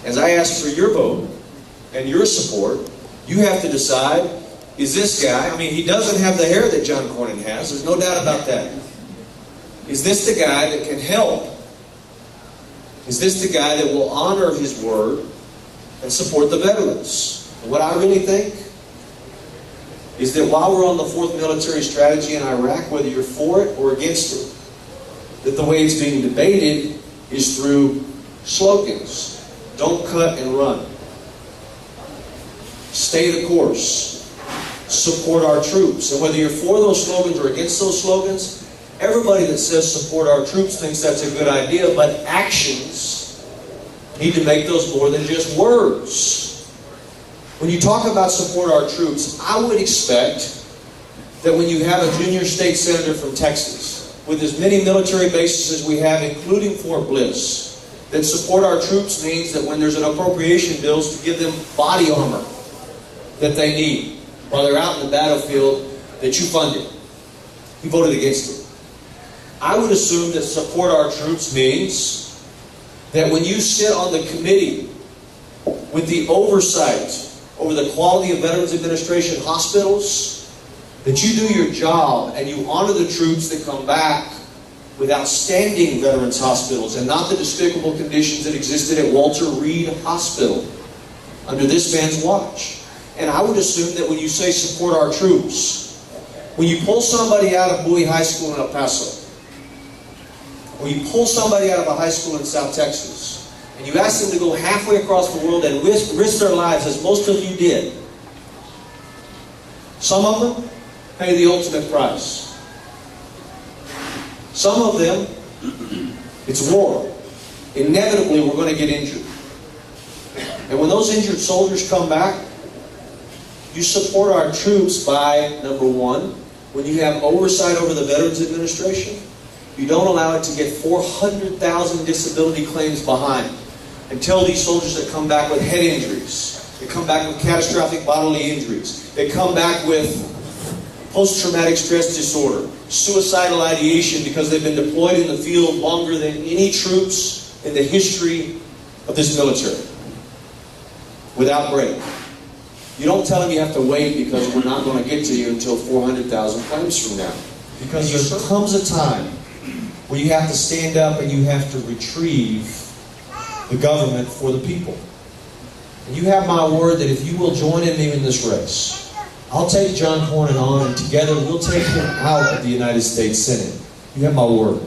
as I ask for your vote and your support, you have to decide, is this guy, I mean, he doesn't have the hair that John Cornyn has, there's no doubt about that. Is this the guy that can help? Is this the guy that will honor his word and support the veterans? And what I really think is that while we're on the fourth military strategy in Iraq, whether you're for it or against it, that the way it's being debated is through slogans. Don't cut and run. Stay the course. Support our troops. And whether you're for those slogans or against those slogans, everybody that says support our troops thinks that's a good idea, but actions need to make those more than just words. When you talk about support our troops, I would expect that when you have a junior state senator from Texas, with as many military bases as we have, including Fort Bliss, that support our troops means that when there's an appropriation bills to give them body armor that they need while they're out in the battlefield, that you fund it. You voted against it. I would assume that support our troops means that when you sit on the committee with the oversight over the quality of Veterans Administration hospitals, that you do your job and you honor the troops that come back with outstanding veterans hospitals and not the despicable conditions that existed at Walter Reed Hospital under this man's watch. And I would assume that when you say support our troops, when you pull somebody out of Bowie High School in El Paso, when you pull somebody out of a high school in South Texas, and you ask them to go halfway across the world and risk their lives, as most of you did, some of them pay the ultimate price. Some of them, it's war. Inevitably, we're going to get injured. And when those injured soldiers come back, you support our troops by, number one, when you have oversight over the Veterans Administration, you don't allow it to get 400,000 disability claims behind and tell these soldiers that come back with head injuries, they come back with catastrophic bodily injuries, they come back with post-traumatic stress disorder, suicidal ideation because they've been deployed in the field longer than any troops in the history of this military, without break. You don't tell them you have to wait because we're not going to get to you until 400,000 claims from now. Because there comes a time where you have to stand up and you have to retrieve the government for the people. And you have my word that if you will join in me in this race, I'll take John Cornyn on and together we'll take him out of the United States Senate. You have my word.